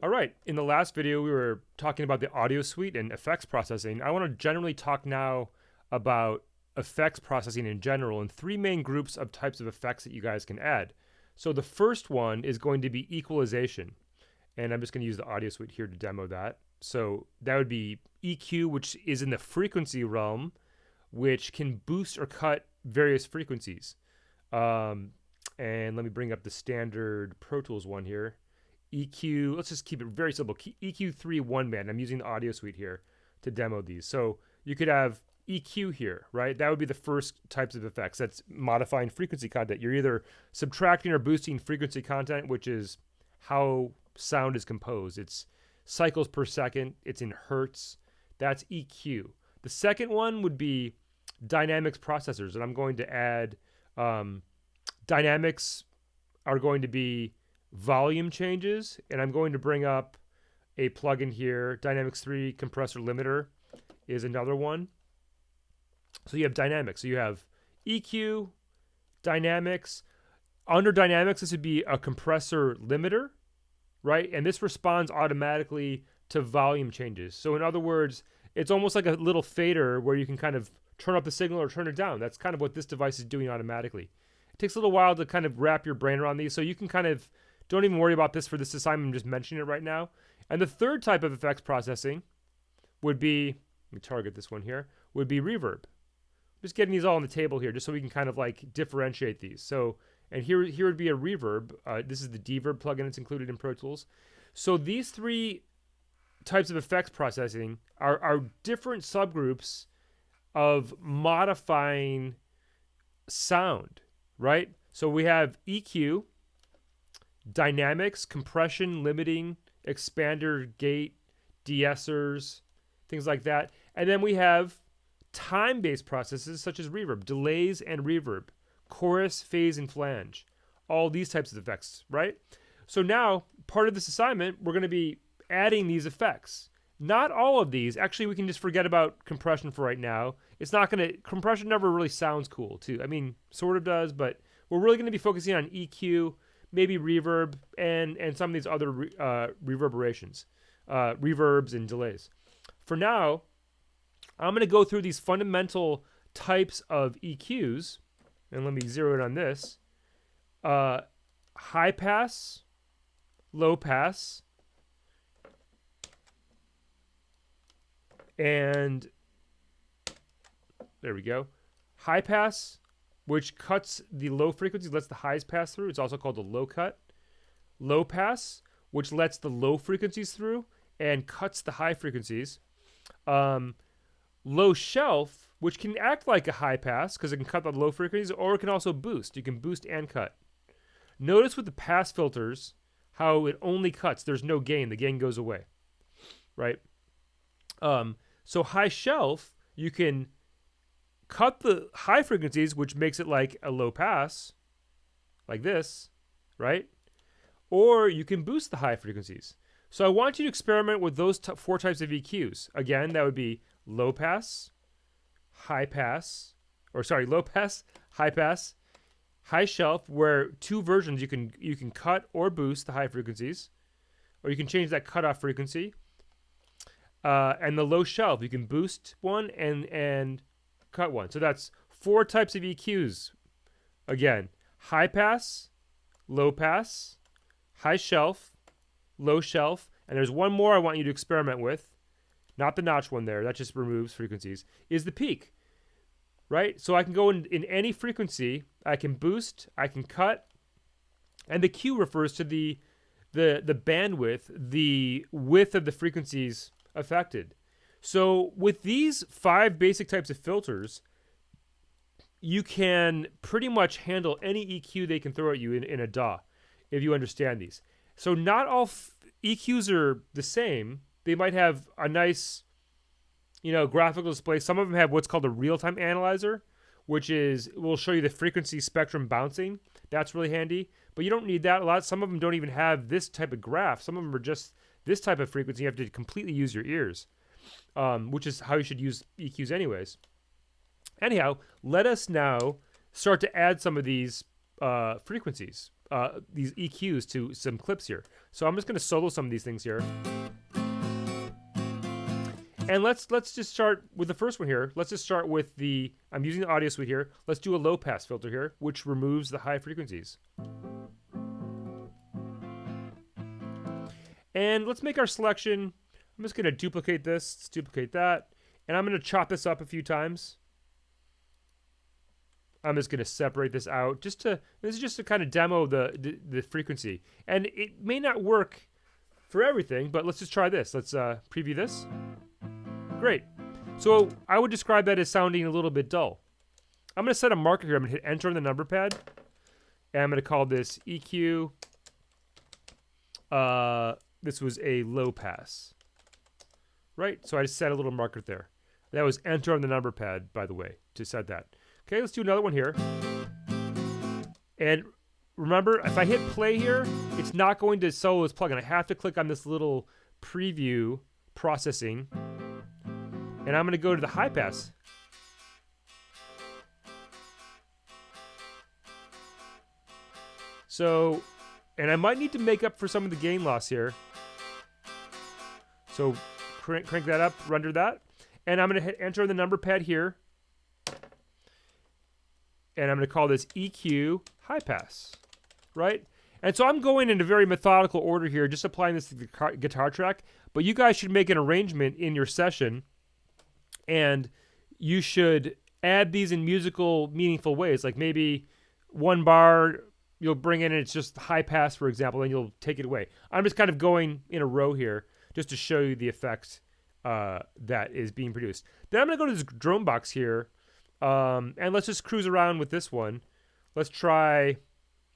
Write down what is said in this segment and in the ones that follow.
All right, in the last video, we were talking about the audio suite and effects processing. I want to generally talk now about effects processing in general and three main groups of types of effects that you guys can add. So the first one is going to be equalization. And I'm just going to use the audio suite here to demo that. So that would be EQ, which is in the frequency realm, which can boost or cut various frequencies. And let me bring up the standard Pro Tools one here. EQ, let's just keep it very simple. EQ3 one band. I'm using the audio suite here to demo these. So you could have EQ here, right? That would be the first types of effects. That's modifying frequency content. You're either subtracting or boosting frequency content, which is how sound is composed. It's cycles per second. It's in Hertz. That's EQ. The second one would be dynamics processors. And I'm going to add dynamics are going to be volume changes, and I'm going to bring up a plugin here. Dynamics 3 compressor limiter is another one. So you have dynamics. So you have EQ, dynamics. Under dynamics, this would be a compressor limiter, right? And this responds automatically to volume changes. So in other words, it's almost like a little fader where you can kind of turn up the signal or turn it down. That's kind of what this device is doing automatically. It takes a little while to kind of wrap your brain around these, so you can kind of don't even worry about this for this assignment. I'm just mentioning it right now. And the third type of effects processing would be, let me target this one here, would be reverb. Just getting these all on the table here just so we can kind of like differentiate these. So, and here would be a reverb. This is the Deesser plugin that's included in Pro Tools. So these three types of effects processing are different subgroups of modifying sound, right? So we have EQ, dynamics, compression, limiting, expander, gate, deessers, things like that. And then we have time-based processes such as reverb, delays and reverb, chorus, phase, and flange. All these types of effects, right? So now, part of this assignment, we're going to be adding these effects. Not all of these. Actually, we can just forget about compression for right now. It's not going to, compression never really sounds cool, too. I mean, sort of does, but we're really going to be focusing on EQ, maybe reverb, and some of these other reverberations, reverbs and delays. For now, I'm going to go through these fundamental types of EQs, and let me zero in on this. High pass, low pass, and there we go. High pass, which cuts the low frequencies, lets the highs pass through. It's also called the low cut. Low pass, which lets the low frequencies through and cuts the high frequencies. Low shelf, which can act like a high pass because it can cut the low frequencies, or it can also boost. You can boost and cut. Notice with the pass filters how it only cuts. There's no gain. The gain goes away, right? So high shelf, you can cut the high frequencies, which makes it like a low pass, like this, right? Or you can boost the high frequencies. So I want you to experiment with those four types of EQs. Again, that would be low pass, high pass, low pass, high shelf, where two versions you can cut or boost the high frequencies, or you can change that cutoff frequency. And the low shelf, you can boost one and cut one. So that's four types of EQs. Again, high pass, low pass, high shelf, low shelf, and there's one more I want you to experiment with. Not the notch one there, that just removes frequencies, is the peak, right? So I can go in any frequency, I can boost, I can cut, and the Q refers to the bandwidth, the width of the frequencies affected. So with these five basic types of filters, you can pretty much handle any EQ they can throw at you in a DAW, if you understand these. So not all EQs are the same. They might have a nice, graphical display. Some of them have what's called a real-time analyzer, which will show you the frequency spectrum bouncing. That's really handy, but you don't need that. Some of them don't even have this type of graph. Some of them are just this type of frequency. You have to completely use your ears, which is how you should use EQs anyways. Anyhow, let us now start to add some of these frequencies. these EQs to some clips here. So I'm just going to solo some of these things here. And let's just start with the first one here. Let's just start with I'm using the audio suite here. Let's do a low pass filter here, which removes the high frequencies. And let's make our selection. I'm just going to duplicate this, let's duplicate that, and I'm going to chop this up a few times. I'm just going to separate this out. This is just to kind of demo the frequency. And it may not work for everything, but let's just try this. Let's preview this. Great. So I would describe that as sounding a little bit dull. I'm going to set a marker here. I'm going to hit enter on the number pad. And I'm going to call this EQ. This was a low pass. Right? So I just set a little marker there. That was enter on the number pad, by the way, to set that. Okay, let's do another one here. And remember, if I hit play here, it's not going to solo this plugin. I have to click on this little preview processing. And I'm going to go to the high pass. So, and I might need to make up for some of the gain loss here. So crank that up, render that. And I'm going to hit enter on the number pad here. And I'm going to call this EQ high pass, right? And so I'm going in a very methodical order here, just applying this to the guitar track. But you guys should make an arrangement in your session, and you should add these in musical, meaningful ways. Like maybe one bar you'll bring in and it's just high pass, for example, and you'll take it away. I'm just kind of going in a row here just to show you the effect that is being produced. Then I'm going to go to this drone box here. And let's just cruise around with this one. Let's try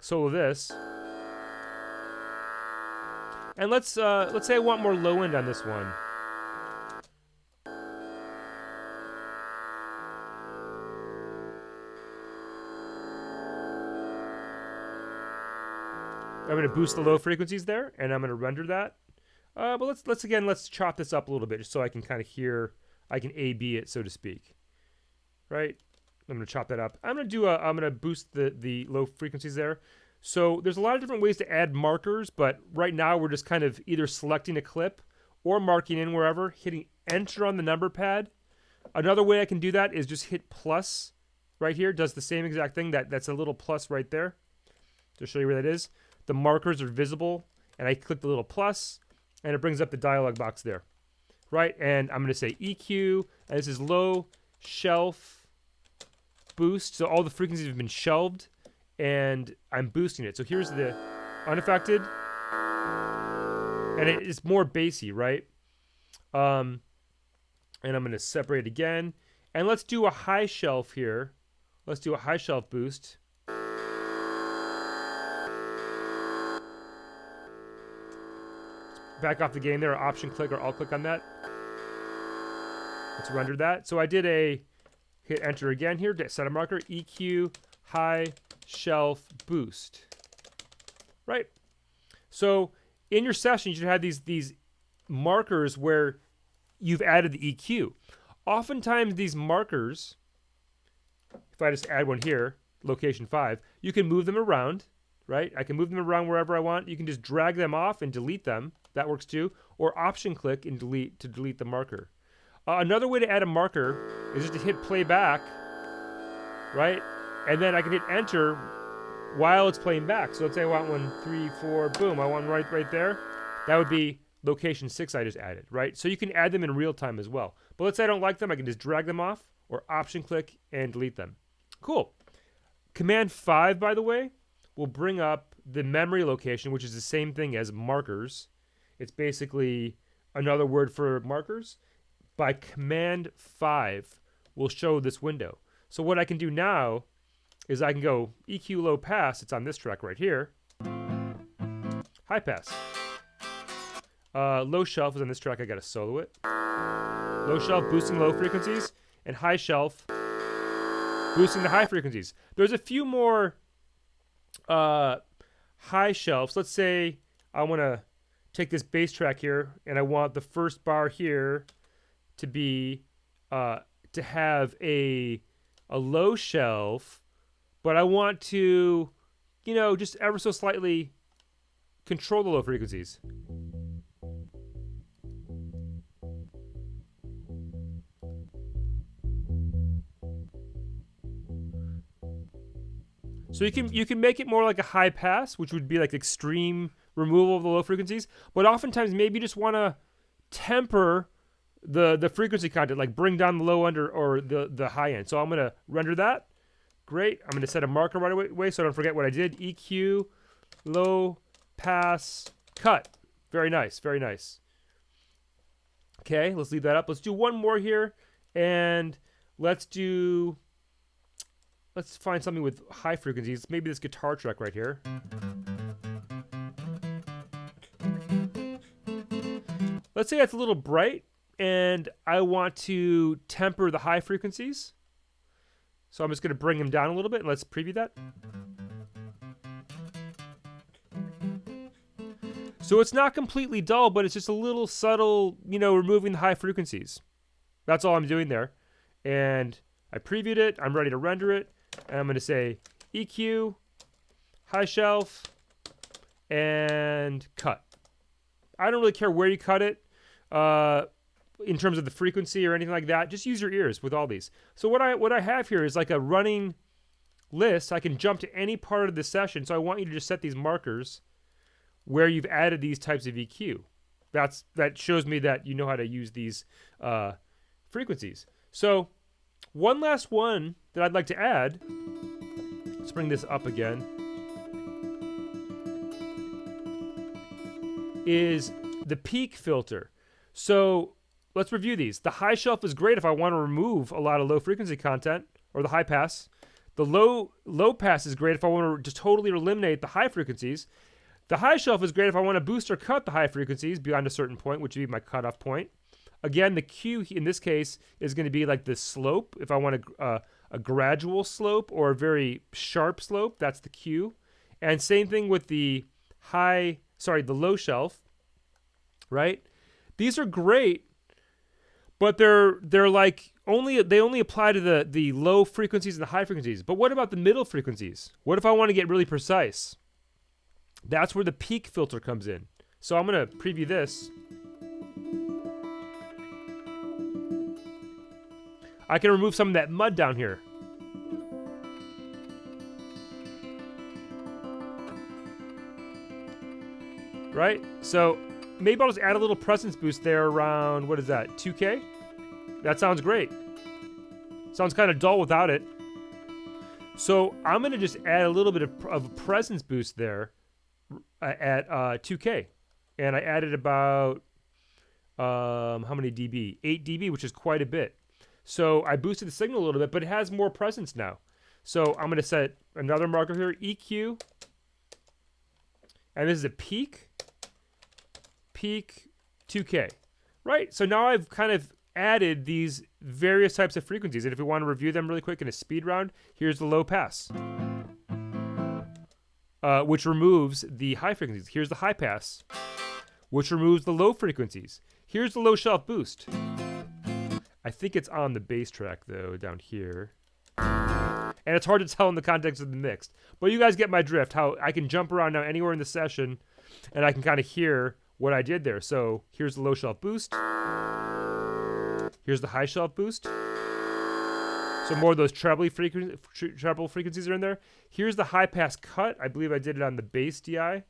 solo this. And let's say I want more low end on this one. I'm going to boost the low frequencies there, and I'm going to render that. But let's chop this up a little bit just so I can kind of hear, I can A/B it, so to speak. Right? I'm going to chop that up. I'm going to boost the low frequencies there. So there's a lot of different ways to add markers, but right now we're just kind of either selecting a clip or marking in wherever, hitting enter on the number pad. Another way I can do that is just hit plus right here. Does the same exact thing. That's a little plus right there to show you where that is. The markers are visible, and I click the little plus, and it brings up the dialog box there. Right? And I'm going to say EQ, and this is low shelf boost. So all the frequencies have been shelved, and I'm boosting it. So here's the unaffected, and it's more bassy, right? And I'm going to separate again, and let's do a high shelf here. Let's do a high shelf boost. Back off the gain there, option click or alt click on that. Let's render that. So I did hit enter again here to set a marker, EQ high shelf boost. Right? So in your session, you should have these markers where you've added the EQ. Oftentimes these markers, if I just add one here, location 5, you can move them around, right? I can move them around wherever I want. You can just drag them off and delete them. That works too. Or option click and delete to delete the marker. Another way to add a marker is just to hit play back, right? And then I can hit enter while it's playing back. So let's say I want 1, 3, 4, boom. I want one right there. That would be location 6 I just added, right? So you can add them in real time as well. But let's say I don't like them. I can just drag them off or option click and delete them. Cool. Command 5, by the way, will bring up the memory location, which is the same thing as markers. It's basically another word for markers. By command 5 will show this window. So what I can do now is I can go EQ low pass. It's on this track right here. High pass. Low shelf is on this track. I got to solo it. Low shelf boosting low frequencies, and high shelf boosting the high frequencies. There's a few more high shelves. Let's say I want to take this bass track here, and I want the first bar here to be to have a low shelf, but I want to, you know, just ever so slightly control the low frequencies. So you can make it more like a high pass, which would be like extreme removal of the low frequencies. But oftentimes maybe you just want to temper the frequency content, like bring down the low end or the high end. So I'm going to render that. Great. I'm going to set a marker right away so I don't forget what I did. EQ, low pass, cut. Very nice. Very nice. Okay, let's leave that up. Let's do one more here. And let's find something with high frequencies. Maybe this guitar track right here. Let's say it's a little bright and I want to temper the high frequencies. So I'm just going to bring them down a little bit. Let's preview that. So it's not completely dull, but it's just a little subtle, you know, removing the high frequencies. That's all I'm doing there. And I previewed it. I'm ready to render it. And I'm going to say EQ, high shelf, and cut. I don't really care where you cut it in terms of the frequency or anything like that. Just use your ears with all these. So what I have here is like a running list. I can jump to any part of the session. So I want you to just set these markers where you've added these types of EQ. That shows me that you know how to use these frequencies. So one last one that I'd like to add, let's bring this up again, is the peak filter. So let's review these. The high shelf is great if I want to remove a lot of low frequency content, or the high pass. The low pass is great if I want to just totally eliminate the high frequencies. The high shelf is great if I want to boost or cut the high frequencies beyond a certain point, which would be my cutoff point. Again, the Q in this case is going to be like the slope. If I want a gradual slope or a very sharp slope, that's the Q. And same thing with the low shelf, right? These are great, but they're like they only apply to the low frequencies and the high frequencies. But what about the middle frequencies? What if I want to get really precise? That's where the peak filter comes in. So I'm going to preview this. I can remove some of that mud down here. Right? So maybe I'll just add a little presence boost there around, what is that, 2K? That sounds great. Sounds kind of dull without it. So I'm going to just add a little bit of a presence boost there at 2K. And I added about, how many dB? 8 dB, which is quite a bit. So I boosted the signal a little bit, but it has more presence now. So I'm going to set another marker here, EQ. And this is a peak 2K. Right? So now I've kind of added these various types of frequencies. And if we want to review them really quick in a speed round, here's the low pass, which removes the high frequencies. Here's the high pass, which removes the low frequencies. Here's the low shelf boost. I think it's on the bass track, though, down here. And it's hard to tell in the context of the mix. But you guys get my drift, how I can jump around now anywhere in the session, and I can kind of hear what I did there. So here's the low shelf boost. Here's the high shelf boost. So more of those treble frequencies are in there. Here's the high pass cut. I believe I did it on the bass DI.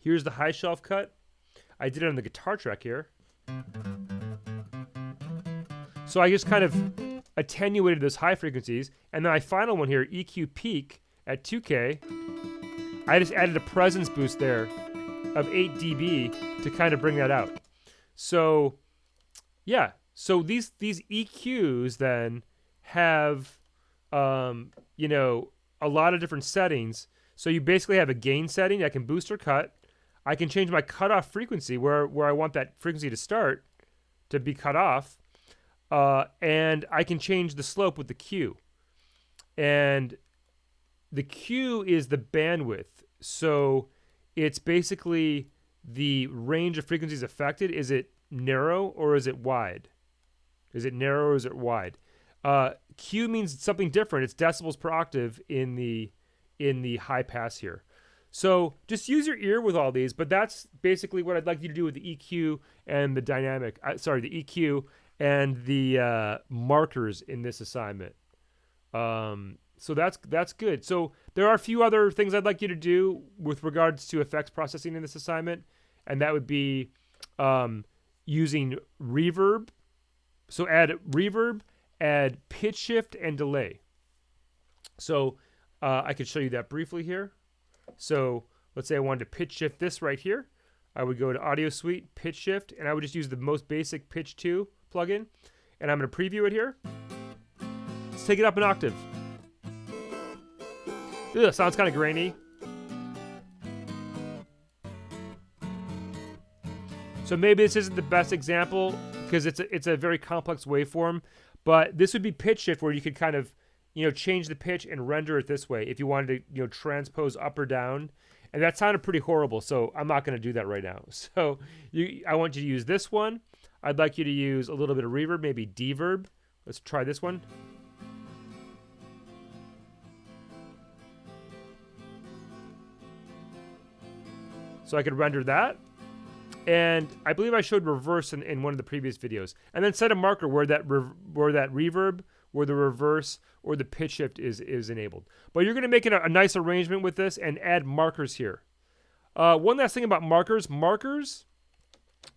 Here's the high shelf cut. I did it on the guitar track here. So I just kind of attenuated those high frequencies. And then my final one here, EQ peak at 2K, I just added a presence boost there of 8 dB to kind of bring that out. So yeah, so these EQs then have, you know, a lot of different settings. So you basically have a gain setting. I can boost or cut. I can change my cutoff frequency where I want that frequency to start to be cut off. And I can change the slope with the Q. And the Q is the bandwidth. So it's basically the range of frequencies affected. Is it narrow or is it wide? Is it narrow or is it wide? Q means something different. It's decibels per octave in the high pass here. So just use your ear with all these, but that's basically what I'd like you to do with the EQ and the dynamic. The EQ and the markers in this assignment. So that's good. So there are a few other things I'd like you to do with regards to effects processing in this assignment, and that would be using reverb. So add reverb, add pitch shift, and delay. So I could show you that briefly here. So let's say I wanted to pitch shift this right here. I would go to Audio Suite, pitch shift, and I would just use the most basic pitch 2 plugin. And I'm going to preview it here. Let's take it up an octave. Ugh, sounds kind of grainy. So maybe this isn't the best example because it's a very complex waveform, but this would be pitch shift where you could kind of, change the pitch and render it this way if you wanted to, transpose up or down. And that sounded pretty horrible, so I'm not going to do that right now. So I want you to use this one. I'd like you to use a little bit of reverb, maybe deverb. Let's try this one. So I could render that. And I believe I showed reverse in one of the previous videos. And then set a marker where that reverb, where the reverse, or the pitch shift is enabled. But you're going to make it a nice arrangement with this and add markers here. One last thing about markers. Markers,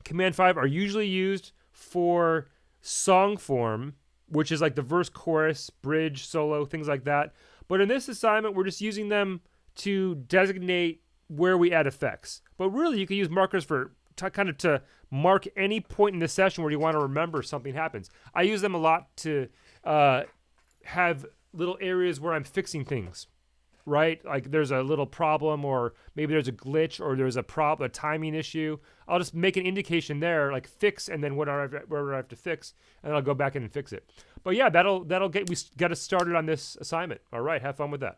Command 5, are usually used for song form, which is like the verse, chorus, bridge, solo, things like that. But in this assignment, we're just using them to designate where we add effects. But really, you can use markers for to mark any point in the session where you want to remember something happens. I use them a lot to have little areas where I'm fixing things, right? Like there's a little problem, or maybe there's a glitch, or there's a timing issue. I'll just make an indication there, like fix, and then whatever I have to fix, and I'll go back in and fix it. But yeah, that'll get us started on this assignment. All right, have fun with that.